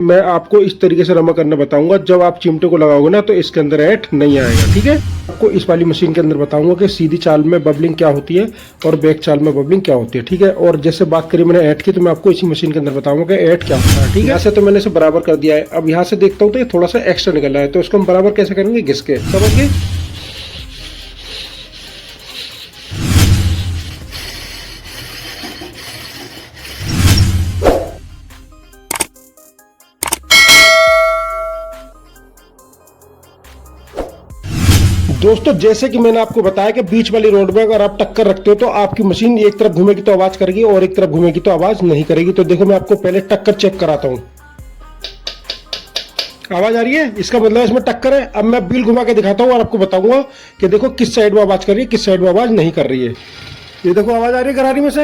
मैं आपको इस तरीके से रमा करना बताऊंगा। जब आप चिमटे को लगाओगे ना तो इसके अंदर ऐंठ नहीं आएगा। ठीक है, आपको इस वाली मशीन के अंदर बताऊंगा कि सीधी चाल में बबलिंग क्या होती है और बैक चाल में बबलिंग क्या होती है। ठीक है, और जैसे बात करी मैंने ऐंठ की, तो मैं आपको इसी मशीन के अंदर बताऊंगा कि ऐंठ क्या होता है। ठीक है, ऐसे तो मैंने इसे बराबर कर दिया है। अब यहाँ से देखता हूँ तो ये थोड़ा सा एक्स्ट्रा निकल रहा है, तो इसको हम बराबर कैसे करेंगे, घिस के। समझ गए? दोस्तों, जैसे कि मैंने आपको बताया कि बीच वाली रोड में अगर आप टक्कर रखते हो तो आपकी मशीन एक तरफ घूमेगी तो आवाज करेगी और एक तरफ घूमेगी तो आवाज नहीं करेगी। तो देखो, मैं आपको पहले टक्कर चेक कराता हूं। आवाज आ रही है, इसका मतलब इसमें टक्कर है। अब मैं व्हील घुमा के दिखाता हूं और आपको बताऊंगा कि देखो किस साइड में आवाज कर रही है, किस साइड में आवाज नहीं कर रही है। ये देखो आवाज आ रही है गरारी में से,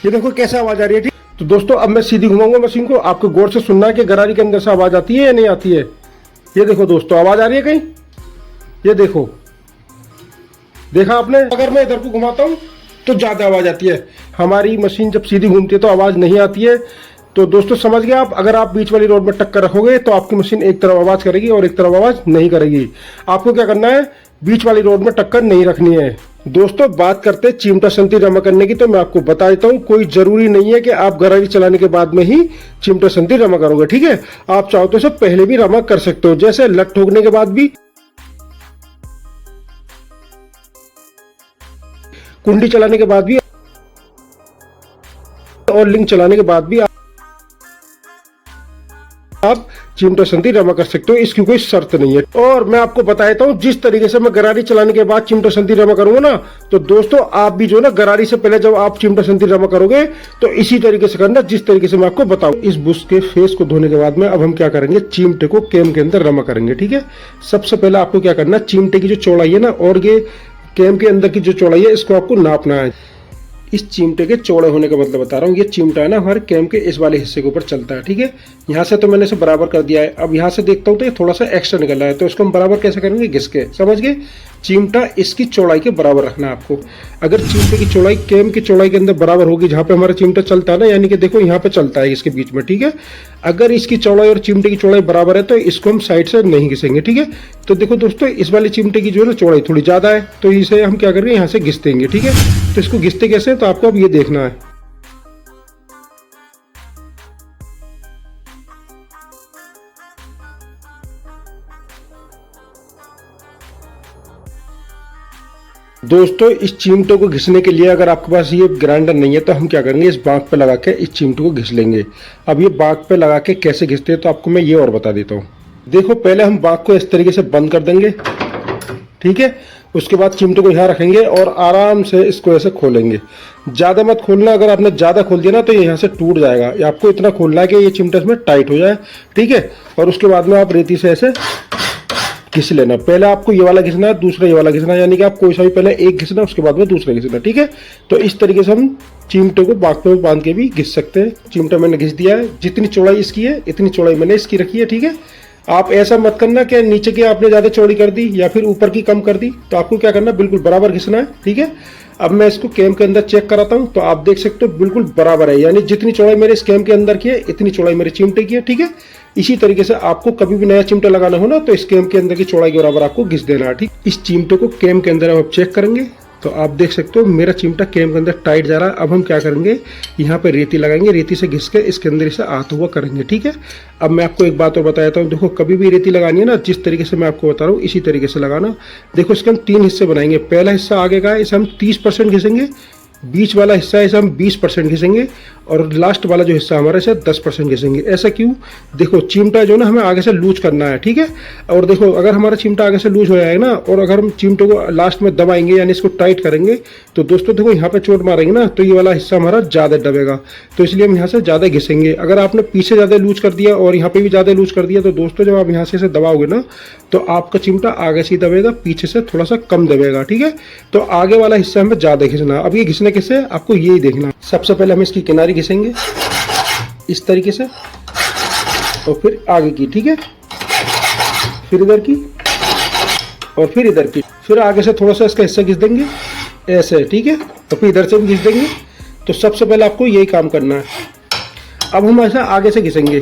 ये देखो कैसे आवाज आ रही है। ठीक, तो दोस्तों अब मैं सीधी घुमाऊंगा मशीन को, आपको गौर से सुनना है कि गरारी के अंदर से आवाज आती है या नहीं आती है। ये देखो दोस्तों, आवाज आ रही है कहीं, ये देखो, देखा आपने। अगर मैं इधर को घुमाता हूं तो ज्यादा आवाज आती है। हमारी मशीन जब सीधी घूमती है तो आवाज नहीं आती है। तो दोस्तों समझ गए आप, अगर आप बीच वाली रोड में टक्कर रखोगे तो आपकी मशीन एक तरफ आवाज करेगी और एक तरफ आवाज नहीं करेगी। आपको क्या करना है, बीच वाली रोड में टक्कर नहीं रखनी है। दोस्तों बात करते हैं चिमटा संती रमा करने की, तो मैं आपको बता देता हूं, कोई जरूरी नहीं है कि आप गरारी चलाने के बाद में ही चिमटा संती रमा करोगे। ठीक है, आप चाहो तो इसे पहले भी रमा कर सकते हो, जैसे लट ठोकने के बाद भी, कुंडी चलाने के बाद भी और लिंक चलाने के बाद भी आप चिमटा संती रमा कर सकते हो। इसकी कोई शर्त नहीं है। और मैं आपको बताता हूं, जिस तरीके से मैं गरारी चलाने के बाद चिमटा संती रमा करूंगा ना, तो दोस्तों आप भी जो ना गरारी से पहले जब आप चिमटा संती रमा करोगे तो इसी तरीके से करना, जिस तरीके से मैं आपको बताऊं। इस बुश के फेस को धोने के बाद में अब हम क्या करेंगे, चिमटे को केम के अंदर रमा करेंगे। ठीक है, सबसे पहले आपको क्या करना, चिमटे की जो चौड़ाई है ना और ये केम के अंदर की जो चौड़ाई है, इसको आपको नापना है। इस चिमटे के चौड़े होने का मतलब बता रहा हूँ, ये चिमटा है ना हमारे केम के इस वाले हिस्से के ऊपर चलता है। ठीक है, यहाँ से तो मैंने इसे बराबर कर दिया है। अब यहाँ से देखता हूँ तो ये थोड़ा सा एक्स्ट्रा निकल रहा है, तो इसको हम बराबर कैसे करेंगे, घिस के। समझ गए? चिमटा इसकी चौड़ाई के बराबर रखना है आपको। अगर चिमटे की चौड़ाई केम की चौड़ाई के अंदर बराबर होगी, जहाँ पे हमारा चिमटा चलता है ना, यानी कि देखो यहाँ पे चलता है इसके बीच में। ठीक है, अगर इसकी चौड़ाई और चिमटे की चौड़ाई बराबर है तो इसको हम साइड से नहीं घिसेंगे। ठीक है, तो देखो दोस्तों, इस वाले चिमटे की जो है ना चौड़ाई थोड़ी ज्यादा है, तो इसे हम क्या करेंगे, यहाँ से घिस देंगे। ठीक है, तो इसको घिसते कैसे, तो आपको अब ये देखना है। दोस्तों इस चिमटे को घिसने के लिए अगर आपके पास ये ग्राइंडर नहीं है तो हम क्या करेंगे, इस बांक पे लगा के इस चिमटे को घिस लेंगे। अब ये बांक पे लगा के कैसे घिसते हैं तो आपको मैं ये और बता देता हूँ। देखो, पहले हम बांक को इस तरीके से बंद कर देंगे। ठीक है, उसके बाद चिमटे को यहाँ रखेंगे और आराम से इसको ऐसे खोलेंगे। ज़्यादा मत खोलना, अगर आपने ज़्यादा खोल दिया ना तो ये यहाँ से टूट जाएगा। आपको इतना खोलना है कि ये चिमटा इसमें टाइट हो जाए। ठीक है, और उसके बाद में आप रेती से ऐसे घिस लेना। पहले आपको ये वाला घिसना है, दूसरा ये वाला घिसना है, यानी कि आप कोई सा भी पहले एक घिसना, उसके बाद में दूसरा घिसना। ठीक है, तो इस तरीके से हम चिमटे को बांक में बांध के भी घिस सकते हैं। चिमटा मैंने घिस दिया है, जितनी चौड़ाई इसकी है इतनी चौड़ाई मैंने इसकी रखी है। ठीक है, आप ऐसा मत करना कि नीचे की आपने ज्यादा चौड़ी कर दी या फिर ऊपर की कम कर दी, तो आपको क्या करना, बिल्कुल बराबर घिसना है। ठीक है, अब मैं इसको केम के अंदर चेक कराता हूं, तो आप देख सकते हो बिल्कुल बराबर है, यानी जितनी चौड़ाई मेरे इस केम के अंदर की है इतनी चौड़ाई मेरे चिमटे की है। ठीक है, इसी तरीके से आपको कभी भी नया चिमटा लगाना हो ना तो इस केम के अंदर की चौड़ाई के बराबर आपको घिस देना है। ठीक, इस चिमटे को केम के अंदर आप चेक करेंगे तो आप देख सकते हो मेरा चिमटा केम के अंदर टाइट जा रहा है। अब हम क्या करेंगे, यहाँ पे रेती लगाएंगे, रेती से घिस के इसके अंदर इसे आता हुआ करेंगे। ठीक है, अब मैं आपको एक बात और बता देता हूँ। देखो, कभी भी रेती लगानी है ना, जिस तरीके से मैं आपको बता रहा हूँ इसी तरीके से लगाना। देखो, इसके हम 3 हिस्से बनाएंगे। पहला हिस्सा आगे का है, इसे हम 30% घिसेंगे। बीच वाला हिस्सा है इसे हम 20% घिसेंगे और लास्ट वाला जो हिस्सा हमारा इसे 10% घिसेंगे। ऐसा क्यों, देखो चिमटा जो ना हमें आगे से लूज करना है। ठीक है, और देखो अगर हमारा चिमटा आगे से लूज हो जाएगा ना और अगर हम चिमटे को लास्ट में दबाएंगे यानी इसको टाइट करेंगे तो दोस्तों देखो यहाँ पे चोट मारेंगे ना तो ये वाला हिस्सा हमारा ज़्यादा दबेगा, तो इसलिए हम यहाँ से ज़्यादा घिसेंगे। अगर आपने पीछे ज़्यादा लूज कर दिया और यहाँ पे भी ज़्यादा लूज कर दिया तो दोस्तों जब आप यहाँ से इसे दबाओगे ना तो आपका चिमटा आगे से दबेगा, पीछे से थोड़ा सा कम दबेगा। ठीक है, तो आगे वाला हिस्सा हमें ज़्यादा घिसना। अब ये घिसने कैसे, आपको यही देखना। सबसे पहले हम इसकी किनारी घिसेंगे इस तरीके से और फिर आगे की। ठीक है, फिर इधर की और फिर इधर की, फिर आगे से थोड़ा सा इसका हिस्सा घिस देंगे ऐसे। ठीक है, तो फिर इधर से भी घिस देंगे। तो सबसे पहले आपको यही काम करना है। अब हम ऐसा आगे से घिसेंगे,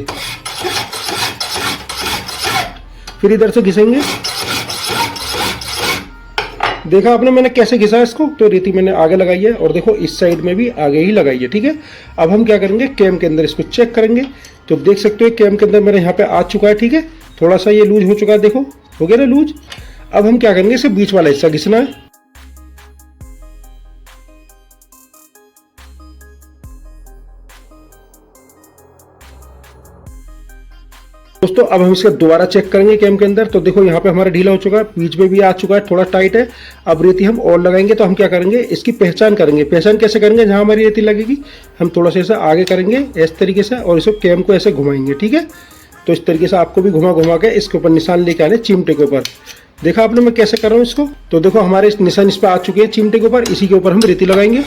फिर इधर से घिसेंगे। देखा आपने मैंने कैसे घिसा इसको, तो रेती मैंने आगे लगाई है और देखो इस साइड में भी आगे ही लगाई है, ठीक है। अब हम क्या करेंगे, कैम के अंदर इसको चेक करेंगे। तो देख सकते हो कैम के अंदर मेरे यहाँ पे आ चुका है, ठीक है। थोड़ा सा ये लूज हो चुका है, देखो हो गया ना लूज। अब हम क्या करेंगे, इसे बीच वाला हिस्सा घिसना है। दोस्तों अब हम इसका दोबारा चेक करेंगे कैम के अंदर। तो देखो यहाँ पे हमारा ढीला हो चुका है, बीच में भी आ चुका है, थोड़ा टाइट है। अब रेती हम और लगाएंगे। तो हम क्या करेंगे, इसकी पहचान करेंगे। पहचान कैसे करेंगे, जहाँ हमारी रेती लगेगी हम थोड़ा सा ऐसा आगे करेंगे इस तरीके से, और इसको कैम को ऐसे घुमाएंगे, ठीक है। तो इस तरीके से आपको भी घुमा घुमा के इसके ऊपर निशान लेके आने, चिमटे के ऊपर। देखा आपने मैं कैसे कर रहा हूँ इसको। तो देखो हमारे इस निशान इस पर आ चुके हैं चिमटे के ऊपर, इसी के ऊपर हम रेती लगाएंगे।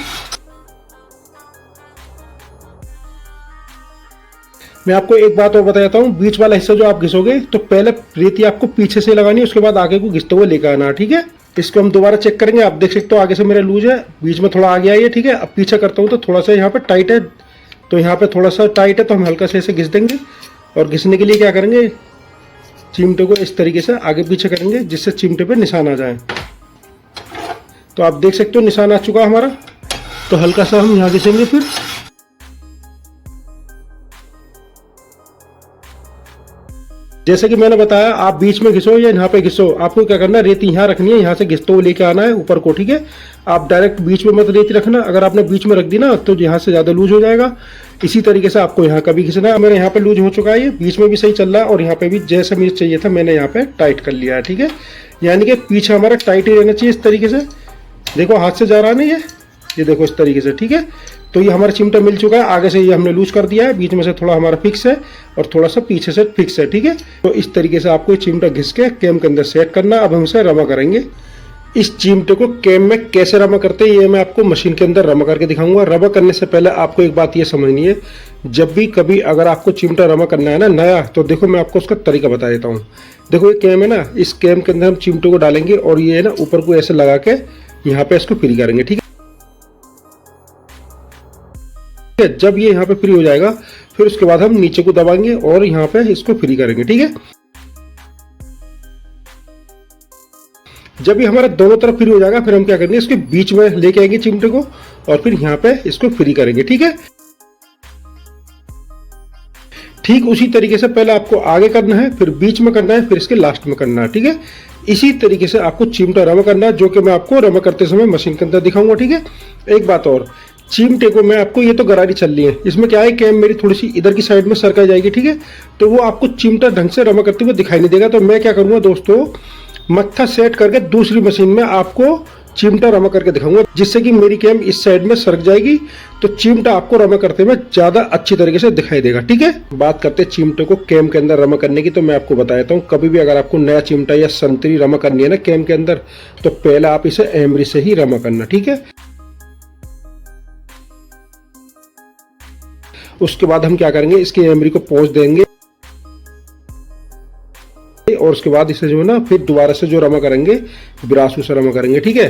मैं आपको एक बात और बताता हूँ, बीच वाला हिस्सा जो आप घिसोगे तो पहले रेती आपको पीछे से लगानी है, उसके बाद आगे को घिसते हुए लेकर आना, ठीक है। इसको हम दोबारा चेक करेंगे। आप देख सकते हो आगे से मेरा लूज है, बीच में थोड़ा आगे आई है, ठीक है। अब पीछे करता हूँ तो थोड़ा सा यहाँ पे टाइट है, तो यहाँ पे थोड़ा सा टाइट है, तो हम हल्का से ऐसे घिस देंगे। और घिसने के लिए क्या करेंगे, चिमटे को इस तरीके से आगे पीछे करेंगे, जिससे चिमटे पे निशान आ जाए। तो आप देख सकते हो निशान आ चुका हमारा। तो हल्का सा हम यहाँ घिसेंगे। फिर जैसे कि मैंने बताया, आप बीच में घिसो या यहाँ पे घिसो, आपको क्या करना है, रेती यहाँ रखनी है, यहाँ से घिसते हुए लेके आना है ऊपर को, ठीक है। आप डायरेक्ट बीच में मत रेती रखना, अगर आपने बीच में रख दी ना तो यहाँ से ज़्यादा लूज हो जाएगा। इसी तरीके से आपको यहाँ का भी घिसना है। मेरे यहाँ पे लूज हो चुका है, ये बीच में भी सही चल रहा है, और यहाँ पे भी जैसे मुझे चाहिए था मैंने यहाँ पे टाइट कर लिया है, ठीक है। यानी कि पीछे हमारा टाइट ही रहना चाहिए इस तरीके से। देखो हाथ से जा रहा नहीं ये देखो इस तरीके से, ठीक है। तो ये हमारा चिमटा मिल चुका है। आगे से ये हमने लूज कर दिया है, बीच में से थोड़ा हमारा फिक्स है और थोड़ा सा पीछे से फिक्स है, ठीक है। तो इस तरीके से आपको ये चिमटा घिस के कैम के अंदर सेट करना। अब हम इसे रमा करेंगे। इस चिमटे को कैम में कैसे रमा करते हैं ये मैं आपको मशीन के अंदर रमा करके दिखाऊंगा। रमा करने से पहले आपको एक बात ये समझनी है, जब भी कभी अगर आपको चिमटा रमा करना है ना नया, तो देखो मैं आपको उसका तरीका बता देता हूँ। देखो ये कैम है ना, इस कैम के अंदर हम चिमटे को डालेंगे और ये है ना ऊपर को ऐसे लगा के यहाँ पे इसको फ्री करेंगे, ठीक है। जब ये यहाँ पे फ्री हो जाएगा, फिर उसके बाद हम नीचे को दबाएंगे और यहाँ पे इसको फ्री करेंगे, ठीक है। जब ये हमारा दोनों तरफ फ्री हो जाएगा, फिर हम क्या करेंगे, इसके बीच में लेके आएंगे चिमटे को और फिर यहाँ पे इसको फ्री करेंगे, ठीक है। ठीक उसी तरीके से पहले आपको आगे करना है, फिर बीच में करना है, फिर इसके लास्ट में करना है, ठीक है। इसी तरीके से आपको चिमटा रमा करना है, जो कि मैं आपको रमा करते समय मशीन के अंदर दिखाऊंगा, ठीक है। एक बात और, चिमटे को मैं आपको, ये तो गरारी चल रही है, इसमें क्या है, कैम मेरी थोड़ी सी इधर की साइड में सरका जाएगी, ठीक है। तो वो आपको चिमटा ढंग से रमा करते हुए दिखाई नहीं देगा। तो मैं क्या करूंगा दोस्तों, मत्था सेट करके दूसरी मशीन में आपको चिमटा रमा करके दिखाऊंगा, जिससे कि मेरी कैम इस साइड में सरक जाएगी, तो चिमटा आपको रमा करते हुए ज्यादा अच्छी तरीके से दिखाई देगा, ठीक है। बात करते हैं चिमटे को कैम के अंदर रमा करने की, तो मैं आपको बता देता हूँ, कभी भी अगर आपको नया चिमटा या संतरी रमा करनी है ना कैम के अंदर, तो पहले आप इसे एमरी से ही रमा करना, ठीक है। उसके बाद हम क्या करेंगे, इसकी एमरी को पोंछ देंगे और उसके बाद इसे जो है ना फिर दोबारा से जो रमा करेंगे, ब्रासू से रमा करेंगे, ठीक है।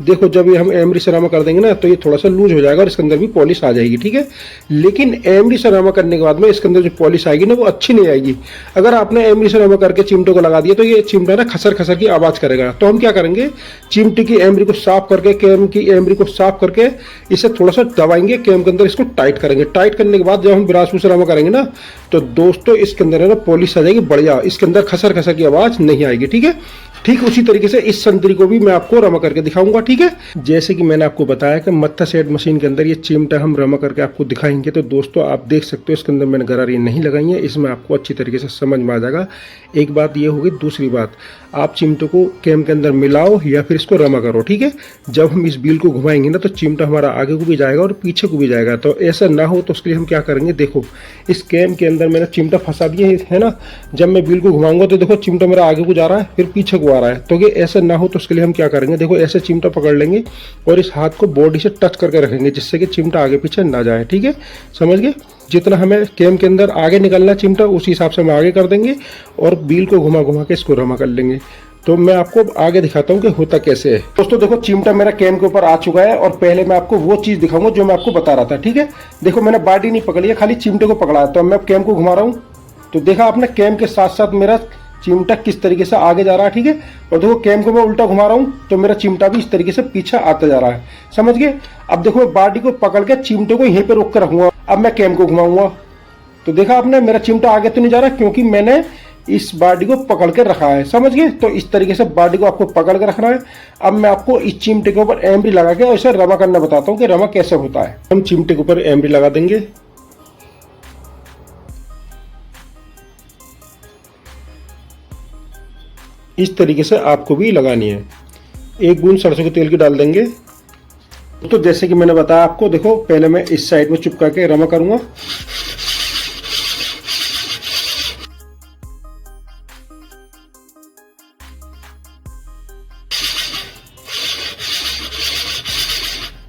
देखो जब ये हम एमरी से रमा कर देंगे ना, तो ये थोड़ा सा लूज हो जाएगा और इसके अंदर भी पॉलिश आ जाएगी, ठीक है। लेकिन एमरी से रमा करने के बाद में इसके अंदर जो पॉलिश आएगी ना, वो अच्छी नहीं आएगी। अगर आपने एमरी से रमा करके चिमटे को लगा दिया, तो ये चिमटा ना खसर खसर की आवाज करेगा। तो हम क्या करेंगे, चिमटे की एमरी को साफ करके, कैम की एमरी को साफ करके इसे थोड़ा सा दबाएंगे, कैम के अंदर इसको टाइट करेंगे। टाइट करने के बाद जब हम ब्रासू से रमा करेंगे ना, तो दोस्तों इसके अंदर है ना पॉलिश आ जाएगी बढ़िया, इसके अंदर खसर खसर की आवाज नहीं आएगी, ठीक है। ठीक उसी तरीके से इस संतरी को भी मैं आपको रमा करके दिखाऊंगा, ठीक है। जैसे कि मैंने आपको बताया कि मत्था सेट मशीन के अंदर ये चिमटा हम रमा करके आपको दिखाएंगे। तो दोस्तों आप देख सकते हो इसके अंदर मैंने गरारी नहीं लगाई है, इसमें आपको अच्छी तरीके से समझ में आ जाएगा। एक बात ये होगी। दूसरी बात, आप चिमटे को कैम के अंदर मिलाओ या फिर इसको रमा करो, ठीक है। जब हम इस बील को घुमाएंगे ना, तो चिमटा हमारा आगे को भी जाएगा और पीछे को भी जाएगा। तो ऐसा ना हो तो उसके लिए हम क्या करेंगे, देखो इस कैम के अंदर मैंने चिमटा फंसा दिया है ना, जब मैं बील को घुमाऊंगा तो देखो चिमटा मेरा आगे को जा रहा है, फिर पीछे को आ रहा है। तो ये ऐसा ना हो तो उसके लिए हम क्या करेंगे, देखो ऐसे चिमटा पकड़ लेंगे और इस हाथ को बॉडी से टच करके रखेंगे, जिससे कि चिमटा आगे पीछे ना जाए, ठीक है। समझ गए। जितना हमें कैम के अंदर आगे निकलना चिमटा, उस हिसाब से हम आगे कर देंगे और बील को घुमा घुमा के इसको रमा कर लेंगे। तो मैं आपको अब आगे दिखाता हूँ कि होता कैसे है। दोस्तों देखो, चिमटा मेरा कैम के ऊपर आ चुका है और पहले मैं आपको वो चीज़ दिखाऊंगा जो मैं आपको बता रहा था। ठीक है, देखो मैंने बाडी नहीं पकड़ी है, खाली चिमटे को पकड़ा है। तो मैं कैम को घुमा रहा हूँ, तो देखा आपने कैम के साथ साथ मेरा चिमटा किस तरीके से आगे जा रहा है। ठीक है, और देखो कैम को मैं उल्टा घुमा रहा हूँ तो मेरा चिमटा भी इस तरीके से पीछे आता जा रहा है। समझ गए? अब देखो मैं बाडी को पकड़ के चिमटे को यहीं पे रोक कर रखूंगा। अब मैं कैम को घुमाऊंगा तो देखा आपने मेरा चिमटा आगे तो नहीं जा रहा, क्योंकि मैंने इस बाडी को पकड़ के रखा है। समझ गए? तो इस तरीके से बाडी को आपको पकड़ के रखना है। अब मैं आपको इस चिमटे के ऊपर एमरी लगा के ऐसे रमा करना बताता हूँ कि रमा कैसे होता है। हम चिमटे के ऊपर एमरी लगा देंगे। इस तरीके से आपको भी लगानी है। एक बूंद सरसों के तेल की डाल देंगे। तो जैसे कि मैंने बताया आपको, देखो पहले मैं इस साइड में चिपका के रमा करूंगा।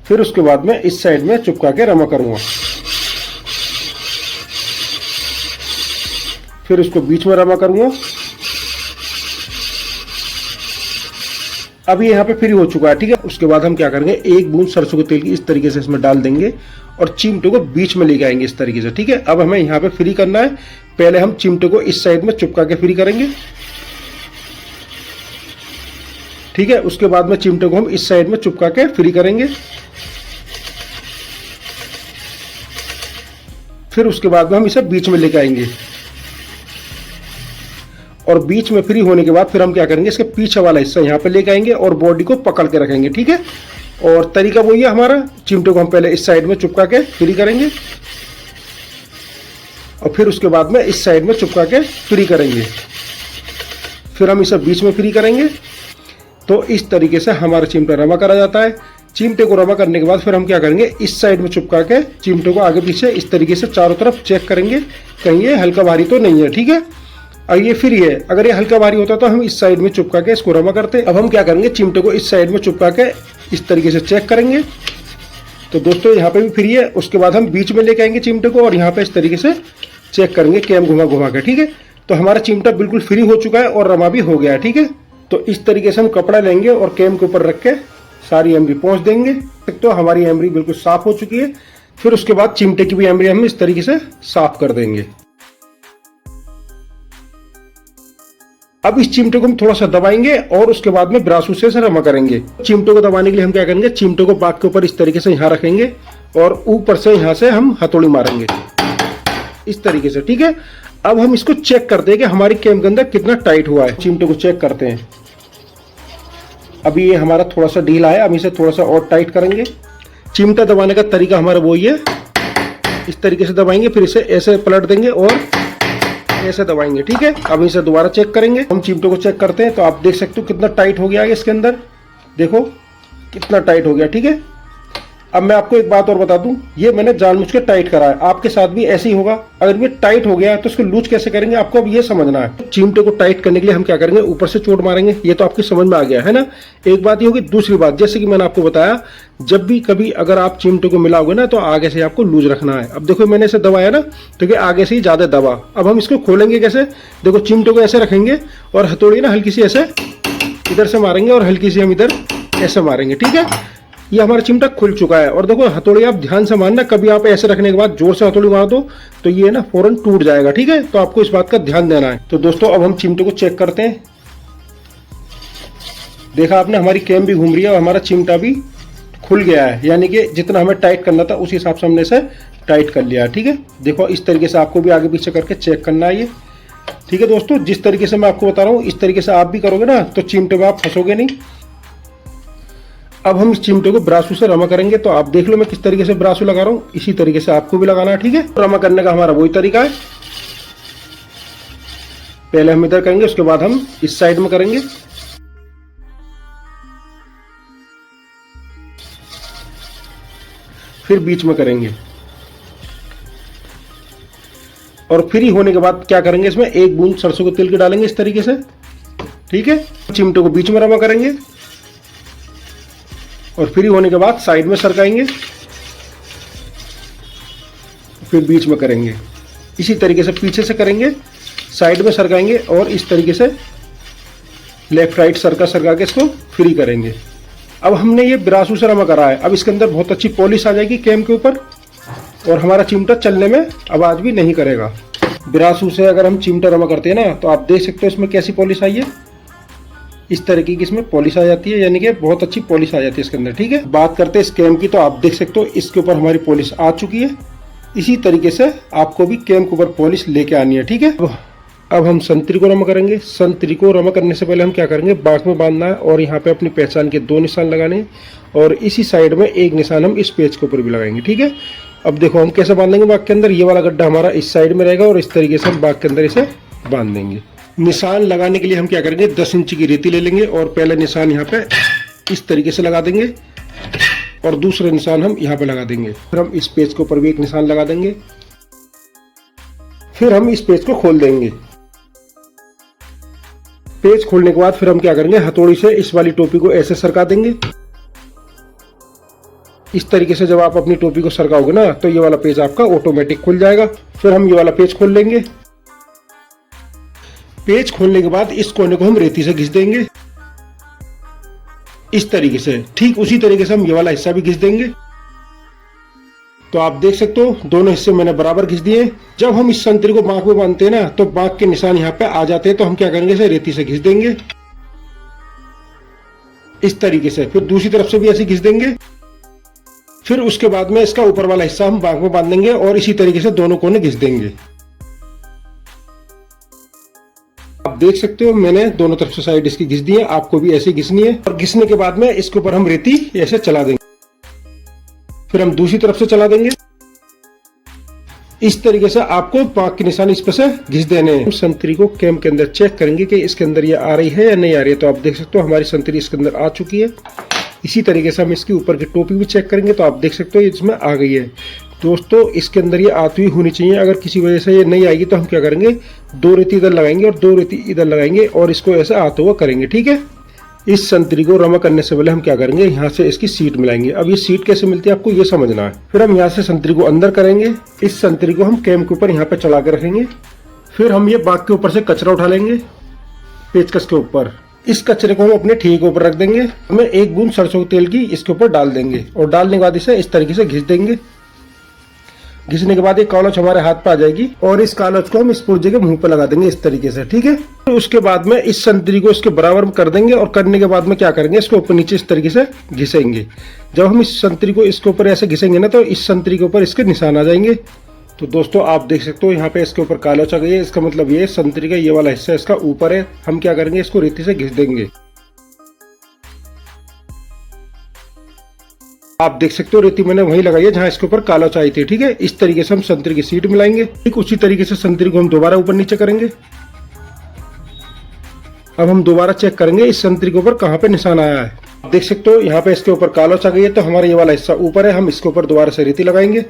फिर उसके बाद में इस साइड में चिपका के रमा करूंगा। फिर उसको बीच में रमा करूंगा। अब ये यहाँ पे फ्री हो चुका है। ठीक है, उसके बाद हम क्या करेंगे, एक बूंद सरसों के तेल की इस तरीके से इसमें डाल देंगे और चिमटे को बीच में लेके आएंगे इस तरीके से। ठीक है, अब हमें यहाँ पे फ्री करना है। पहले हम चिमटे को इस साइड में चिपका के फ्री करेंगे। ठीक है, उसके बाद में चिमटे को हम इस साइड में चिपका के फ्री करेंगे। फिर उसके बाद में हम इसे बीच में लेके आएंगे और बीच में फ्री होने के बाद फिर हम क्या करेंगे, इसके पीछे वाला हिस्सा यहाँ पे लेके आएंगे और बॉडी को पकड़ के रखेंगे। ठीक है, और तरीका वही है हमारा। चिमटे को हम पहले इस साइड में चिपका के फ्री करेंगे और फिर उसके बाद में इस साइड में चिपका के फ्री करेंगे। फिर हम इसे बीच में फ्री करेंगे। तो इस तरीके से हमारा चिमटा रमा करा जाता है। चिमटे को रमा करने के बाद फिर हम क्या करेंगे, इस साइड में चिपका के चिमटे को आगे पीछे इस तरीके से चारों तरफ चेक करेंगे कहीं ये हल्का भारी तो नहीं है। ठीक है, और ये फ्री है। अगर ये हल्का भारी होता तो हम इस साइड में चिपका के इसको रमा करते। अब हम क्या करेंगे, चिमटे को इस साइड में चिपका के इस तरीके से चेक करेंगे। तो दोस्तों यहाँ पे भी फ्री है। उसके बाद हम बीच में लेके आएंगे चिमटे को और यहाँ पे इस तरीके से चेक करेंगे कैम घुमा घुमा के। ठीक है, तो हमारा चिमटा बिल्कुल फ्री हो चुका है और रमा भी हो गया है। ठीक है, तो इस तरीके से हम कपड़ा लेंगे और कैम के ऊपर रख के सारी एमरी पहुंच देंगे। तो हमारी एमरी बिल्कुल साफ हो चुकी है। फिर उसके बाद चिमटे की भी एमरी हम इस तरीके से साफ कर देंगे। अब इस चिमटे को हम थोड़ा सा दबाएंगे और उसके बाद में ब्रासू से रमा करेंगे। चिमटे को दबाने के लिए हम क्या करेंगे, चिमटे को बाग के ऊपर इस तरीके से यहाँ रखेंगे और ऊपर से यहाँ से हम हथौड़ी मारेंगे इस तरीके से। ठीक है, अब हम इसको चेक करते हैं कि हमारी कैम के अंदर कितना टाइट हुआ है। चिमटे को चेक करते हैं। अभी ये हमारा थोड़ा सा ढीला है, हम इसे थोड़ा सा और टाइट करेंगे। चिमटा दबाने का तरीका हमारा वही है, इस तरीके से दबाएंगे, फिर इसे ऐसे पलट देंगे और ऐसे दबाएंगे। ठीक है, अब इसे दोबारा चेक करेंगे। हम चिमटे को चेक करते हैं तो आप देख सकते हो कितना टाइट हो गया है इसके अंदर। देखो कितना टाइट हो गया। ठीक है, अब मैं आपको एक बात और बता दूं, ये मैंने जानबूझ के टाइट करा है। आपके साथ भी ऐसे ही होगा। अगर ये टाइट हो गया तो इसको लूज कैसे करेंगे, आपको अब ये समझना है। चिमटे को टाइट करने के लिए हम क्या करेंगे, ऊपर से चोट मारेंगे। ये तो आपकी समझ में आ गया है ना। एक बात ये होगी। दूसरी बात, जैसे कि मैंने आपको बताया, जब भी कभी अगर आप चिमटे को मिलाओगे ना तो आगे से आपको लूज रखना है। अब देखो मैंने इसे दबाया ना तो कि आगे से ही ज्यादा दबा। अब हम इसको खोलेंगे कैसे, देखो चिमटे को ऐसे रखेंगे और हथौड़ी ना हल्की सी ऐसे इधर से मारेंगे और हल्की सी हम इधर ऐसे मारेंगे। ठीक है, ये हमारा चिमटा खुल चुका है। और देखो हथौड़ी आप ध्यान से मारना, कभी आप ऐसे रखने के बाद जोर से हथौड़ी मार दो तो ये ना फौरन टूट जाएगा। ठीक है, तो आपको इस बात का ध्यान देना है। तो दोस्तों अब हम चिमटे को चेक करते हैं। देखा आपने, हमारी कैम भी घूम रही है और हमारा चिमटा भी खुल गया है, यानी कि जितना हमें टाइट करना था उस हिसाब से हमने इसे टाइट कर लिया। ठीक है, देखो इस तरीके से आपको भी आगे पीछे करके चेक करना है ये। ठीक है दोस्तों, जिस तरीके से मैं आपको बता रहा हूँ इस तरीके से आप भी करोगे ना तो चिमटे में आप फंसोगे नहीं। अब हम इस चिमटे को ब्रासू से रमा करेंगे। तो आप देख लो मैं किस तरीके से ब्रासू लगा रहा हूँ, इसी तरीके से आपको भी लगाना है। ठीक है, रमा करने का हमारा वही तरीका है। पहले हम इधर करेंगे, उसके बाद हम इस साइड में करेंगे। फिर बीच में करेंगे और फ्री होने के बाद क्या करेंगे, इसमें एक बूंद सरसों के तेल की डालेंगे इस तरीके से। ठीक है, चिमटे को बीच में रमा करेंगे और फ्री होने के बाद साइड में सरकाएंगे, फिर बीच में करेंगे। इसी तरीके से पीछे से करेंगे, साइड में सरकाएंगे और इस तरीके से लेफ्ट राइट सरका के इसको फ्री करेंगे। अब हमने ये ब्रासू से रमा करा है, अब इसके अंदर बहुत अच्छी पॉलिश आ जाएगी कैम के ऊपर और हमारा चिमटा चलने में आवाज भी नहीं करेगा। ब्रासू से अगर हम चिमटा रमा करते हैं ना तो आप देख सकते हो इसमें कैसी पॉलिश आई है, इस तरीके की इसमें पॉलिश आ जाती है, यानी कि बहुत अच्छी पॉलिश आ जाती है इसके अंदर। ठीक है, बात करते हैं इस कैम की, तो आप देख सकते हो इसके ऊपर हमारी पॉलिश आ चुकी है। इसी तरीके से आपको भी कैम के ऊपर पॉलिश लेके आनी है। ठीक है, अब हम संतरी को रमा करेंगे। संतरी को रमा करने से पहले हम क्या करेंगे, बाँक में बांधना है और यहाँ पे अपनी पहचान के 2 निशान लगाने हैं और इसी साइड में एक निशान हम इस पेज के ऊपर भी लगाएंगे। ठीक है, अब देखो हम कैसे बांधेंगे बाँक के अंदर, ये वाला गड्ढा हमारा इस साइड में रहेगा और इस तरीके से हम बाँक के अंदर इसे बांध देंगे। निशान लगाने के लिए हम क्या करेंगे, 10 इंच की रेती ले लेंगे और पहले निशान यहाँ पे इस तरीके से लगा देंगे और दूसरे निशान हम यहाँ पे लगा देंगे। फिर हम इस पेज के ऊपर भी एक निशान लगा देंगे। फिर हम इस पेज को खोल देंगे। पेज खोलने के बाद फिर हम क्या करेंगे, हथौड़ी से इस वाली टोपी को ऐसे सरका देंगे। इस तरीके से जब आप अपनी टोपी को सरकाओगे ना तो ये वाला पेज आपका ऑटोमेटिक खुल जाएगा। फिर हम ये वाला पेज खोल लेंगे। पेज खोलने के बाद इस कोने को हम रेती से घिस देंगे इस तरीके से। ठीक उसी तरीके से हम ये वाला हिस्सा भी घिस देंगे। तो आप देख सकते हो दोनों हिस्से मैंने बराबर घिस दिए। जब हम इस संतरी को बाँक में बांधते हैं ना तो बाँक के निशान यहाँ पे आ जाते हैं, तो हम क्या करेंगे, इसे रेती से घिस देंगे इस तरीके से। फिर दूसरी तरफ से भी ऐसे घिस देंगे। फिर उसके बाद में इसका ऊपर वाला हिस्सा हम बाँक में बांधेंगे और इसी तरीके से दोनों कोने घिस देंगे। आप देख सकते हो मैंने दोनों तरफ से साइड इसकी घिस दी है, आपको भी ऐसे घिसनी है। और घिसने के बाद में इसके ऊपर हम रेती ऐसे चला देंगे। फिर हम दूसरी तरफ से चला देंगे। इस तरीके से आपको बाँक के निशान इस पर से घिस देने हैं। हम संतरी को कैम के अंदर चेक करेंगे कि इसके अंदर ये आ रही है या नहीं आ रही है। तो आप देख सकते हो हमारी संतरी इसके अंदर आ चुकी है। इसी तरीके से हम इसके ऊपर की टोपी भी चेक करेंगे तो आप देख सकते हो इसमें आ गई है। दोस्तों इसके अंदर ये आती हुई होनी चाहिए। अगर किसी वजह से ये नहीं आएगी तो हम क्या करेंगे, 2 रेती इधर लगाएंगे और 2 रेती इधर लगाएंगे और इसको ऐसे आता हुआ करेंगे। ठीक है, इस संतरी को रमा करने से पहले हम क्या करेंगे, यहाँ से इसकी सीट मिलाएंगे। अब ये सीट कैसे मिलती है आपको ये समझना है। फिर हम यहाँ से संतरी को अंदर करेंगे। इस संतरी को हम कैम के ऊपर यहाँ पे चला के रखेंगे। फिर हम ये बाँक के ऊपर से कचरा उठा लेंगे पेचकस के ऊपर। इस कचरे को हम अपने ठेके के ऊपर रख देंगे। हमें 1 बूंद सरसों के तेल की इसके ऊपर डाल देंगे और डालने के बाद इसे इस तरीके से घिस देंगे। घिसने के बाद एक कालोच हमारे हाथ पे आ जाएगी और इस कालोच को हम इस पुर्जे के मुंह पे लगा देंगे इस तरीके से। ठीक है, तो उसके बाद में इस संतरी को इसके बराबर कर देंगे और करने के बाद में क्या करेंगे, इसको ऊपर नीचे इस तरीके से घिसेंगे। जब हम इस संतरी को इसके ऊपर ऐसे घिसेंगे ना तो इस संतरी के ऊपर इसके निशान आ जाएंगे। तो दोस्तों आप देख सकते हो यहाँ पे इसके ऊपर कालोच आ गई है। इसका मतलब ये संतरी का ये वाला हिस्सा इसका ऊपर है। हम क्या करेंगे, इसको रेती से घिस देंगे। आप देख सकते हो रेती मैंने वहीं लगाई है जहां इसके ऊपर कालोच आई थी। ठीक है, इस तरीके से हम संतरी की सीट मिलाएंगे। ठीक उसी तरीके से संतरी को हम दोबारा ऊपर नीचे करेंगे। अब हम दोबारा चेक करेंगे इस संतरी के ऊपर कहां पे निशान आया है। आप देख सकते हो यहाँ पे इसके ऊपर कालोच आ गई है, तो हमारा ये वाला हिस्सा ऊपर है। हम इसके ऊपर दोबारा से रेती लगाएंगे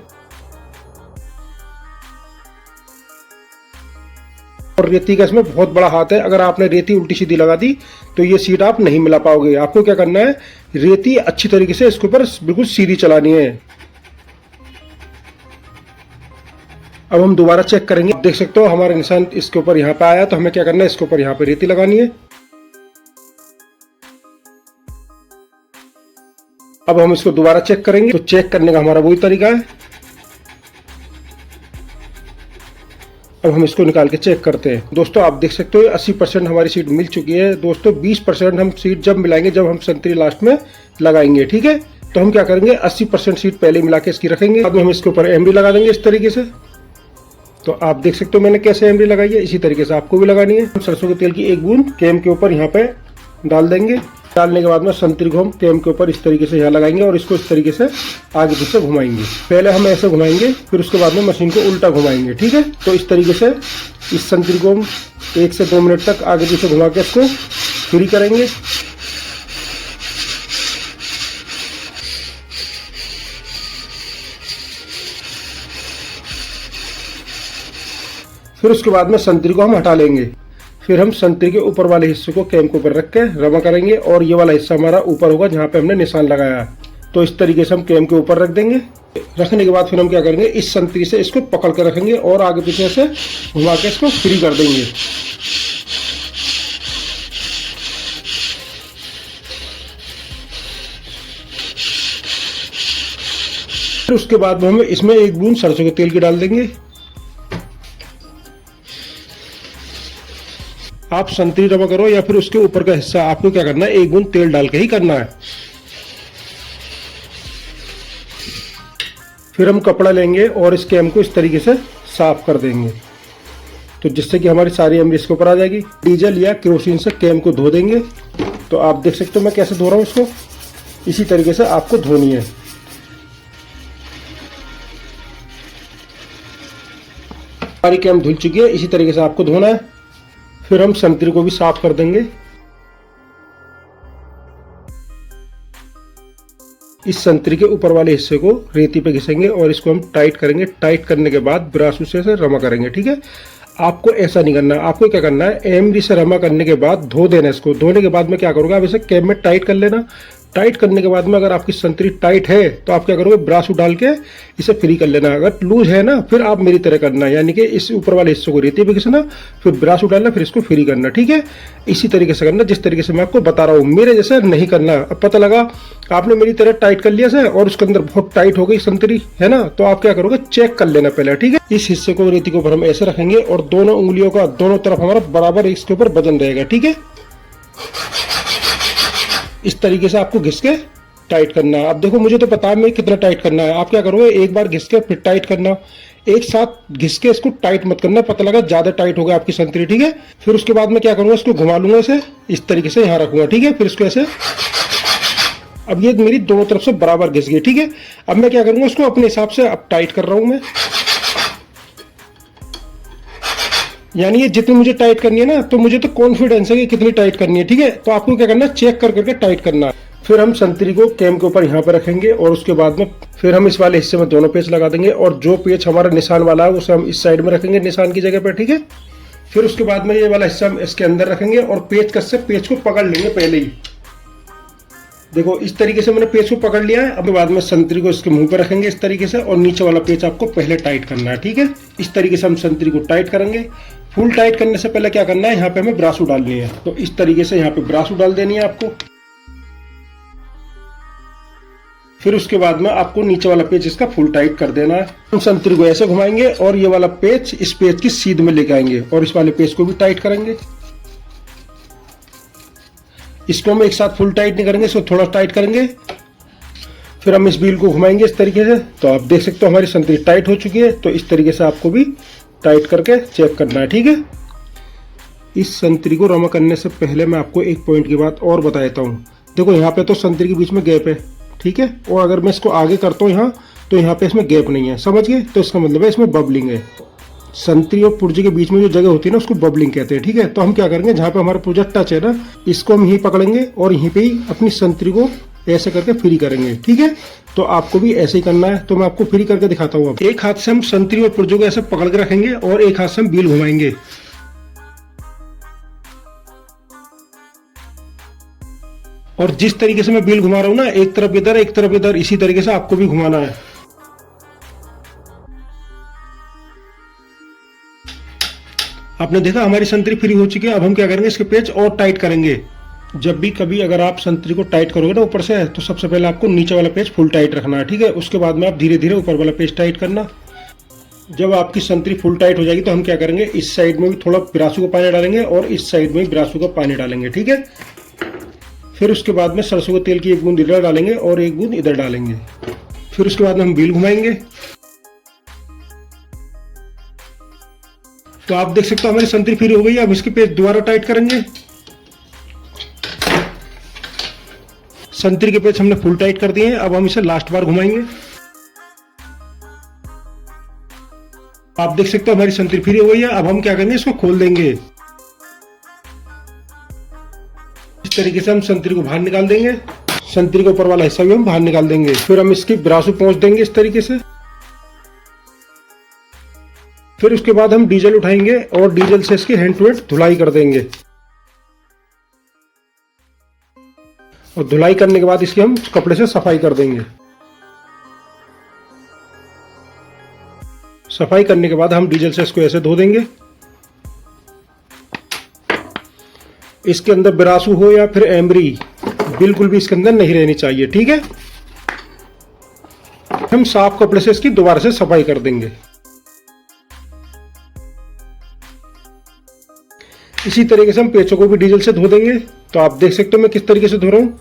और रेती का इसमें बहुत बड़ा हाथ है। अगर आपने रेती उल्टी सीधी लगा दी तो ये सीट आप नहीं मिला पाओगे। आपको क्या करना है, रेती अच्छी तरीके से इसके ऊपर बिल्कुल सीधी चलानी है। अब हम दोबारा चेक करेंगे। देख सकते हो हमारा निशान इसके ऊपर यहाँ पे आया, तो हमें क्या करना है, इसके ऊपर यहाँ पे रेती लगानी है। अब हम इसको दोबारा चेक करेंगे। तो चेक करने का हमारा वही तरीका है। अब हम इसको निकाल के चेक करते हैं। दोस्तों आप देख सकते हो 80% हमारी सीट मिल चुकी है। दोस्तों 20% हम सीट जब मिलाएंगे जब हम संतरी लास्ट में लगाएंगे। ठीक है, तो हम क्या करेंगे, 80% सीट पहले मिला के इसकी रखेंगे। बाद में हम इसके ऊपर एमडी लगा देंगे इस तरीके से। तो आप देख सकते हो मैंने कैसे एमडी लगाई है, इसी तरीके से आपको भी लगानी है। हम सरसों के तेल की 1 बूंद कैम के ऊपर यहाँ पे डाल देंगे। डालने के बाद में संतरी को हम कैम के ऊपर इस तरीके से यहाँ लगाएंगे और इसको इस तरीके से आगे पीछे घुमाएंगे। पहले हम ऐसे घुमाएंगे, फिर उसके बाद में मशीन को उल्टा घुमाएंगे। ठीक है, तो इस तरीके से इस संतरी को हम 1 से 2 मिनट तक आगे पीछे घुमा के इसको फ्री करेंगे। फिर उसके बाद में संतरी को हम हटा लेंगे। फिर हम संतरी के ऊपर वाले हिस्से को कैम के ऊपर रख के रमा करेंगे और ये वाला हिस्सा हमारा ऊपर होगा जहाँ पे हमने निशान लगाया है। तो इस तरीके से हम कैम के ऊपर रख देंगे। रखने के बाद फिर हम क्या करेंगे, इस संतरी से इसको पकड़ के रखेंगे और आगे पीछे से घुमा के इसको फ्री कर देंगे। फिर उसके बाद हम इसमें एक बूंद सरसों के तेल की डाल देंगे। आप संतरी रवा करो या फिर उसके ऊपर का हिस्सा, आपको क्या करना है, एक बूंद तेल डाल के ही करना है। फिर हम कपड़ा लेंगे और इस कैम को इस तरीके से साफ कर देंगे, तो जिससे कि हमारी सारी एमरी इसके ऊपर आ जाएगी। डीजल या केरोसिन से कैम को धो देंगे। तो आप देख सकते हो मैं कैसे धो रहा हूँ इसको, इसी तरीके से आपको धोनी है। हमारी कैम धुल चुकी है, इसी तरीके से आपको धोना है। फिर हम संतरी को भी साफ कर देंगे। इस संतरी के ऊपर वाले हिस्से को रेती पे घिसेंगे और इसको हम टाइट करेंगे। टाइट करने के बाद ब्रासू से रमा करेंगे, ठीक है। आपको ऐसा नहीं करना है, आपको क्या करना है, एमरी से रमा करने के बाद धो देना इसको। धोने के बाद में क्या करोगे, आप इसे कैम में टाइट कर लेना। टाइट करने के बाद में अगर आपकी संतरी टाइट है तो आप क्या करोगे, ब्रासू डाल के इसे फ्री कर लेना। अगर लूज है ना, फिर आप मेरी तरह करना है, यानी कि इस ऊपर वाले हिस्से को रेती पे घिसना, फिर ब्रासू डालना, फिर इसको फ्री करना, ठीक है। इसी तरीके से करना जिस तरीके से मैं आपको बता रहा हूँ, मेरे जैसा नहीं करना। अब पता लगा आपने मेरी तरह टाइट कर लिया से और उसके अंदर बहुत टाइट हो गई संतरी, है ना, तो आप क्या करोगे, चेक कर लेना पहले, ठीक है। इस हिस्से को रेती के ऊपर हम ऐसे रखेंगे और दोनों उंगलियों का दोनों तरफ हमारा बराबर इसके ऊपर वजन रहेगा, ठीक है। इस तरीके से आपको घिस के टाइट करना है। अब देखो मुझे तो पता है मैं कितना टाइट करना है। आप क्या करोगे, एक बार घिस के फिर टाइट करना, एक साथ घिस के इसको टाइट मत करना। पता लगा ज्यादा टाइट हो गया आपकी संतरी, ठीक है। फिर उसके बाद मैं क्या करूंगा, इसको घुमा लूंगा, इसे इस तरीके से यहाँ रखूंगा, ठीक है। फिर इसको ऐसे, अब ये मेरी दोनों तरफ से बराबर घिस गई, ठीक है। अब मैं क्या करूंगा, इसको अपने हिसाब से अब टाइट कर रहा हूं मैं, यानी ये जितनी मुझे टाइट करनी है ना, तो मुझे तो कॉन्फिडेंस है कि कितनी टाइट करनी है, ठीक है। तो आपको क्या करना है, चेक कर करके टाइट करना है। फिर हम संतरी को कैम के ऊपर यहाँ पर रखेंगे और उसके बाद में फिर हम इस वाले हिस्से में दोनों पेच लगा देंगे और जो पेच हमारा निशान वाला है उसे हम इस साइड में रखेंगे निशान की जगह पर, ठीक है। फिर उसके बाद में ये वाला हिस्सा हम इसके अंदर रखेंगे और पेच कस से पेच को पकड़ लेंगे पहले ही। देखो इस तरीके से मैंने पेच को पकड़ लिया है। अब बाद में संतरी को इसके मुंह पर रखेंगे इस तरीके से और नीचे वाला पेच आपको पहले टाइट करना है, ठीक है। इस तरीके से हम संतरी को टाइट करेंगे। फुल टाइट करने से पहले क्या करना है, यहाँ पे हमें ब्रासू डालनी है, तो इस तरीके से यहाँ पे ब्रासू डाल देनी है आपको। फिर उसके बाद में आपको नीचे वाला पेच इसका फुल टाइट कर देना है। हम संतरी को ऐसे घुमाएंगे और ये वाला पेच इस पेच की सीध में लेके आएंगे और इस वाले पेच को भी टाइट करेंगे। इसको हम एक साथ फुल टाइट नहीं करेंगे, इसको थोड़ा टाइट करेंगे। फिर हम इस व्हील को घुमाएंगे इस तरीके से, तो आप देख सकते हो हमारी संतरी टाइट हो चुकी है। तो इस तरीके से आपको भी टाइट करके चेक करना है, ठीक है। इस संतरी को रमा करने से पहले मैं आपको एक पॉइंट की बात और बता देता हूँ। देखो यहाँ पे तो संतरी के बीच में गैप है, ठीक है, और अगर मैं इसको आगे करता हूँ यहाँ, तो यहाँ पे इसमें गैप नहीं है, समझ गए। तो इसका मतलब है इसमें बबलिंग है। संतरी और पुर्जे के बीच में जो जगह होती है ना, उसको बबलिंग कहते हैं, ठीक है। तो हम क्या करेंगे, जहाँ पे हमारा पुर्जा टच है ना, इसको हम यहीं पकड़ेंगे और यहीं पे ही अपनी संतरी को ऐसे करके फ्री करेंगे, ठीक है। तो आपको भी ऐसे ही करना है। तो मैं आपको फ्री करके दिखाता हूँ। अब एक हाथ से हम संतरी और पुर्जों को ऐसे पकड़ के रखेंगे और एक हाथ से हम व्हील घुमाएंगे। और जिस तरीके से मैं व्हील घुमा रहा हूँ ना, एक तरफ इधर एक तरफ इधर, इसी तरीके से आपको भी घुमाना है। आपने देखा हमारी संतरी फ्री हो चुकी है। अब हम क्या करेंगे, इसके पेच और टाइट करेंगे। जब भी कभी अगर आप संतरी को टाइट करोगे ना ऊपर से, तो सबसे पहले आपको नीचे वाला पेच फुल टाइट रखना है, ठीक है। उसके बाद में आप धीरे धीरे ऊपर वाला पेच टाइट करना। जब आपकी संतरी फुल टाइट हो जाएगी तो हम क्या करेंगे, इस साइड में भी थोड़ा ब्रासू का पानी डालेंगे और इस साइड में भी ब्रासू का पानी डालेंगे, ठीक है। फिर उसके बाद में सरसों के तेल की एक बूंद इधर डालेंगे और एक बूंद इधर डालेंगे। फिर उसके बाद में हम व्हील घुमाएंगे। तो आप देख सकते हो हमारी संतरी फ्री हो गई है। अब इसके पेच दोबारा टाइट करेंगे। संतरी के पेच हमने फुल टाइट कर दिए हैं। अब हम इसे लास्ट बार घुमाएंगे। आप देख सकते हो हमारी संतरी फ्री हो गई है। अब हम क्या करेंगे, इसको खोल देंगे। इस तरीके से हम संतरी को बाहर निकाल देंगे। संतरी के ऊपर वाला हिस्सा भी हम बाहर निकाल देंगे। फिर हम इसकी ब्रासू पहुंच देंगे इस तरीके से। फिर उसके बाद हम डीजल उठाएंगे और डीजल से इसकी हैंड टू हैंड धुलाई कर देंगे। और धुलाई करने के बाद इसकी हम कपड़े से सफाई कर देंगे। सफाई करने के बाद हम डीजल से इसको ऐसे धो देंगे। इसके अंदर ब्रासू हो या फिर एमरी, बिल्कुल भी इसके अंदर नहीं रहनी चाहिए, ठीक है। हम साफ कपड़े से इसकी दोबारा से सफाई कर देंगे। इसी तरीके से हम पेचों को भी डीजल से धो देंगे। तो आप देख सकते हो मैं किस तरीके से धो रहा हूँ,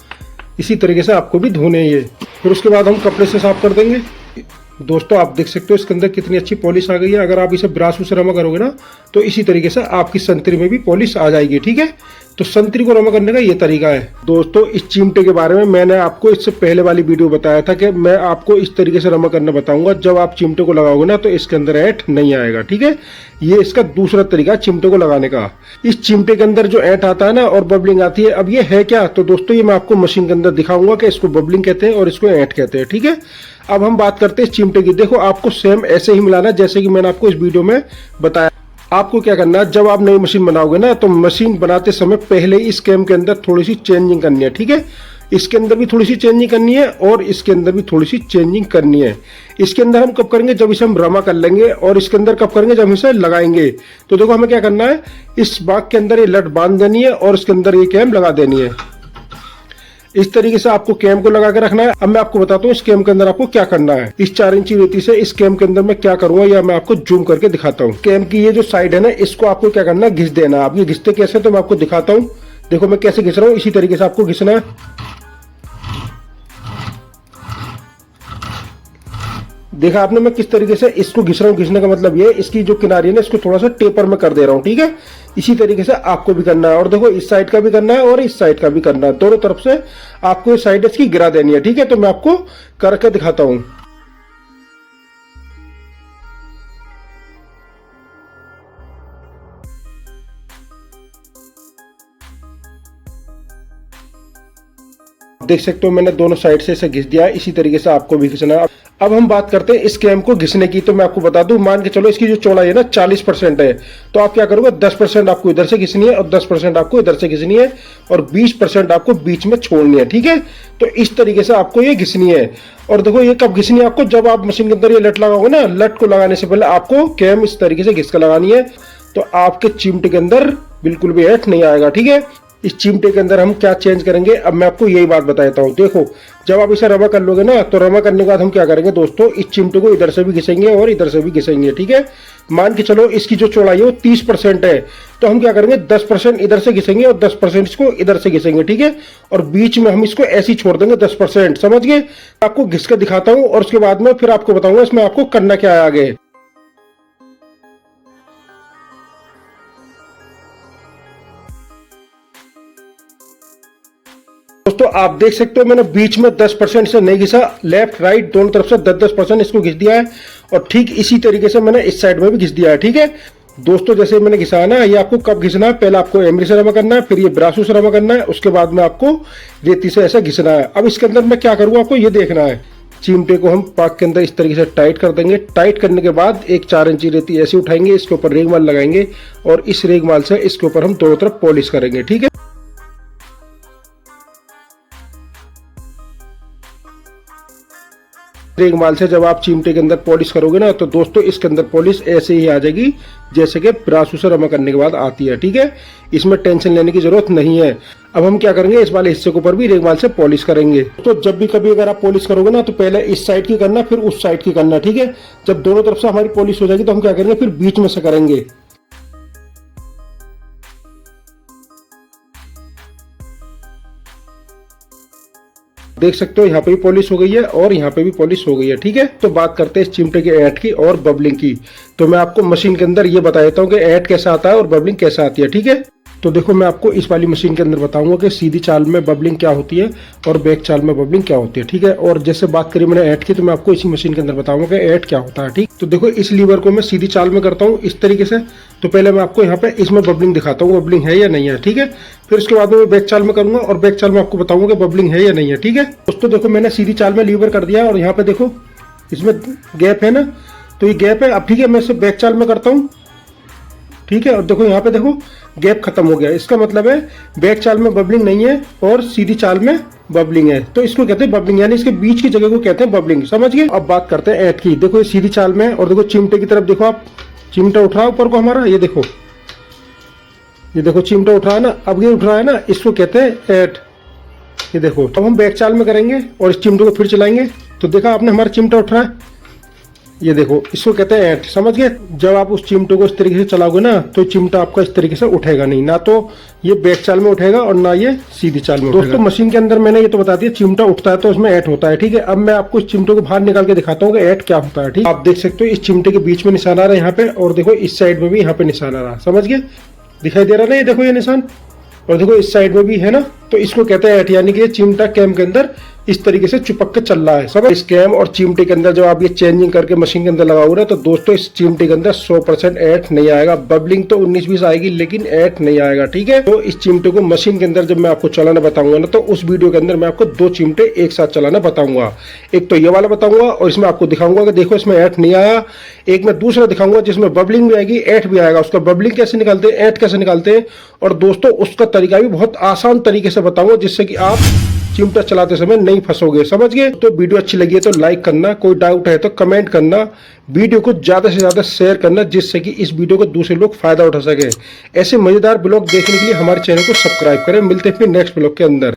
इसी तरीके से आपको भी धोने हैं ये। फिर उसके बाद हम कपड़े से साफ कर देंगे। दोस्तों आप देख सकते हो इसके अंदर कितनी अच्छी पॉलिश आ गई है। अगर आप इसे ब्रास से रमा करोगे ना तो इसी तरीके से आपकी संतरी में भी पॉलिश आ जाएगी। ठीक है, तो संतरी को रमा करने का ये तरीका है। दोस्तों इस चिमटे के बारे में मैंने आपको इससे पहले वाली वीडियो बताया था कि मैं आपको इस तरीके से रमा करना बताऊंगा। जब आप चिमटे को लगाओगे ना तो इसके अंदर ऐंठ नहीं आएगा। ठीक है, ये इसका दूसरा तरीका चिमटे को लगाने का। इस चिमटे के अंदर जो ऐंठ आता है ना और बबलिंग आती है, अब ये है क्या, तो दोस्तों ये मैं आपको मशीन के अंदर दिखाऊंगा कि इसको बबलिंग कहते हैं और इसको ऐंठ कहते हैं। ठीक है, अब हम बात करते हैं इस चिमटे की। देखो आपको सेम ऐसे ही मिलाना जैसे कि मैंने आपको इस वीडियो में बताया। आपको क्या करना है, जब आप नई मशीन बनाओगे ना तो मशीन बनाते समय पहले इस कैम के अंदर थोड़ी सी चेंजिंग करनी है। ठीक है, इसके अंदर भी थोड़ी सी चेंजिंग करनी है और इसके अंदर भी थोड़ी सी चेंजिंग करनी है। इसके अंदर हम कब करेंगे, जब इसे हम रमा कर लेंगे, और इसके अंदर कब करेंगे, जब हम इसे लगाएंगे। तो देखो हमें क्या करना है, इस बाग के अंदर ये लट बांध देनी है और इसके अंदर ये कैम लगा देनी है। इस तरीके से आपको कैम को लगा के रखना है। अब मैं आपको बताता हूँ इस कैम के अंदर आपको क्या करना है। इस 4 इंची रेती से इस कैम के अंदर मैं क्या करूंगा या मैं आपको जूम करके दिखाता हूँ। कैम की ये जो साइड है ना, इसको आपको क्या करना है, घिस देना। अब ये घिसते कैसे तो मैं आपको दिखाता हूँ। देखो मैं कैसे घिस रहा हूँ, इसी तरीके से आपको घिसना है। देखा आपने मैं किस तरीके से इसको घिस रहा हूँ। घिसने का मतलब ये, इसकी जो किनारी है ना इसको थोड़ा सा टेपर में कर दे रहा हूँ। ठीक है, इसी तरीके से आपको भी करना है। और देखो इस साइड का भी करना है और इस साइड का भी करना है। दोनों तरफ से आपको इस साइड इसकी गिरा देनी है। ठीक है, तो मैं आपको करके दिखाता हूँ। देख सकते हो मैंने दोनों साइड से इसे घिस दिया है। इसी तरीके से आपको भी घिसना है। अब हम बात करते हैं इस कैम को घिसने की। तो मैं आपको बता दूं, मान के चलो इसकी जो चौड़ाई है ना 40% है, तो आप क्या करोगे, 10% आपको इधर से घिसनी है और 10% आपको इधर से घिसनी है और 20% आपको बीच में छोड़नी है। ठीक है, तो इस तरीके से आपको ये घिसनी है। और देखो ये कब घिसनी है आपको, जब आप मशीन के अंदर ये लट लगाओगे ना, लट को लगाने से पहले आपको कैम इस तरीके से घिस कर लगानी है। तो आपके चिमटे के अंदर बिल्कुल भी ऐंठ नहीं आएगा। ठीक है, इस चिमटे के अंदर हम क्या चेंज करेंगे, अब मैं आपको यही बात बता देता हूँ। देखो जब आप इसे रमा कर लोगे ना, तो रमा करने के बाद हम क्या करेंगे दोस्तों, इस चिमटे को इधर से भी घिसेंगे और इधर से भी घिसेंगे। ठीक है, मान के चलो इसकी जो चौड़ाई है वो 30% है, तो हम क्या करेंगे 10% इधर से घिसेंगे और 10% इसको इधर से घिसेंगे। ठीक है, और बीच में हम इसको ऐसे ही छोड़ देंगे 10%। समझ गए, आपको घिस कर दिखाता हूँ और उसके बाद में फिर आपको बताऊंगा इसमें आपको करना क्या है आगे। दोस्तों आप देख सकते हो मैंने बीच में 10% से नहीं घिसा, लेफ्ट राइट दोनों तरफ से 10-10% इसको घिस दिया है। और ठीक इसी तरीके से मैंने इस साइड में भी घिस दिया है। ठीक है दोस्तों, जैसे मैंने घिसा है ना, ये आपको कब घिसना है, पहले आपको एमरी से रमा करना है, फिर ये ब्रासू से रमा करना है, उसके बाद में आपको रेती से ऐसा घिसना है। अब इसके अंदर मैं क्या करूंगा आपको ये देखना है। चिमटे को हम पाक के अंदर इस तरीके से टाइट कर देंगे। टाइट करने के बाद एक 4 इंची रेती ऐसे उठाएंगे, इसके ऊपर रेगमाल लगाएंगे और इस रेगमाल से इसके ऊपर हम दोनों तरफ पॉलिश करेंगे। ठीक है, रेगमाल से जब आप चिमटे के अंदर पॉलिश करोगे ना, तो दोस्तों इसके अंदर पॉलिश ऐसे ही आ जाएगी जैसे कि ब्रासू से रमा करने के बाद आती है। ठीक है, इसमें टेंशन लेने की जरूरत नहीं है। अब हम क्या करेंगे, इस वाले हिस्से के ऊपर भी रेगमाल से पॉलिश करेंगे। तो जब भी कभी अगर आप पॉलिश करोगे ना, तो पहले इस साइड की करना फिर उस साइड की करना। ठीक है, जब दोनों तरफ से हमारी पॉलिश हो जाएगी तो हम क्या करेंगे, फिर बीच में से करेंगे। देख सकते हो यहाँ पे भी पॉलिश हो गई है और यहाँ पे भी पॉलिश हो गई है। ठीक है, तो बात करते हैं इस चिमटे के ऐंठ की और बबलिंग की। तो मैं आपको मशीन के अंदर ये बता देता हूँ कि ऐंठ कैसा आता है और बबलिंग कैसा आती है। ठीक है, तो देखो मैं आपको इस वाली मशीन के अंदर बताऊंगा कि सीधी चाल में बबलिंग क्या होती है और बैक चाल में बबलिंग क्या होती है। ठीक है, और जैसे बात करी मैंने ऐंठ की, तो मैं आपको इसी मशीन के अंदर बताऊंगा कि ऐंठ क्या होता है। ठीक, तो देखो इस लीवर को मैं सीधी चाल में करता हूँ इस तरीके से। तो पहले मैं आपको यहाँ पे इसमें बबलिंग दिखाता हूँ, बबलिंग है या नहीं है। ठीक है, फिर उसके बाद में मैं बैक चाल में करूंगा और बैक चाल में आपको बताऊंगा कि बबलिंग है या नहीं है। ठीक है दोस्तों, देखो मैंने सीधी चाल में लीवर कर दिया और यहाँ पे देखो इसमें गैप है ना, तो ये गैप है। अब ठीक है, मैं इसे बैक चाल में करता हूँ। ठीक है, और देखो यहाँ पे देखो गैप खत्म हो गया। इसका मतलब है बैक चाल में बबलिंग नहीं है और सीधी चाल में बबलिंग है, तो इसको कहते हैं बबलिंग, यानी इसके बीच की जगह को कहते हैं बबलिंग। समझ गए। अब बात करते हैं ऐंठ की। देखो ये सीधी चाल में है और देखो चिमटे की तरफ देखो, आप चिमटा उठ रहा है ऊपर को हमारा, ये देखो, ये देखो चिमटा उठ रहा है ना, अब ये उठ रहा है ना, इसको कहते हैं ऐंठ। ये देखो, अब हम बैक चाल में करेंगे और इस चिमटे को फिर चलाएंगे तो देखा आपने हमारा चिमटा उठ रहा है, ये देखो इसको कहते हैं ऐंठ, समझ गए। जब आप उस चिमटे को इस तरीके से चलाओगे ना तो चिमटा आपका इस तरीके से उठेगा नहीं, ना तो ये बैक चाल में उठेगा और ना ये सीधी चाल में उठेगा। दोस्तों मशीन के अंदर मैंने ये तो बता दिया चिमटा उठता है तो उसमें ऐंठ होता है, ठीक है। अब मैं आपको इस चिमटे को बाहर निकाल के दिखाता हूँ कि ऐंठ क्या होता है, ठीक है। आप देख सकते हो इस चिमटे के बीच में निशान आ रहा है यहाँ पे, और देखो इस साइड में भी यहाँ पे निशान आ रहा है, समझ गए, दिखाई दे रहा ना, ये देखो ये निशान, और देखो इस साइड में भी है ना। तो इसको कहते हैं ऐंठ, यानी कि ये चिमटा कैम के अंदर इस तरीके से चिपक के चल रहा है, समझ। इस कैम और चिमटे के अंदर जब आप ये चेंजिंग करके मशीन के अंदर लगाओगे ना तो दोस्तों इस चिमटे के अंदर 100% ऐंठ नहीं आएगा। बबलिंग तो 19-20 आएगी लेकिन ऐंठ नहीं आएगा, ठीक है। तो इस चिमटे को मशीन के अंदर जब मैं आपको चलाना बताऊंगा ना तो उस वीडियो के अंदर मैं आपको 2 चिमटे एक साथ चलाना बताऊंगा। एक तो ये वाला बताऊंगा और इसमें आपको दिखाऊंगा कि देखो इसमें ऐंठ नहीं आया। एक मैं दूसरा दिखाऊंगा जिसमें बबलिंग भी आएगी, ऐंठ भी आएगा। उसका बबलिंग कैसे निकालते हैं, ऐंठ कैसे निकालते हैं, और दोस्तों उसका तरीका भी बहुत आसान तरीके से बताऊंगा जिससे कि आप चिमटा चलाते समय नहीं फंसोगे, समझ गए। तो वीडियो अच्छी लगी है तो लाइक करना, कोई डाउट है तो कमेंट करना, वीडियो को ज्यादा से ज्यादा शेयर करना जिससे कि इस वीडियो को दूसरे लोग फायदा उठा सके। ऐसे मजेदार ब्लॉग देखने के लिए हमारे चैनल को सब्सक्राइब करें। मिलते हैं फिर नेक्स्ट ब्लॉग के अंदर।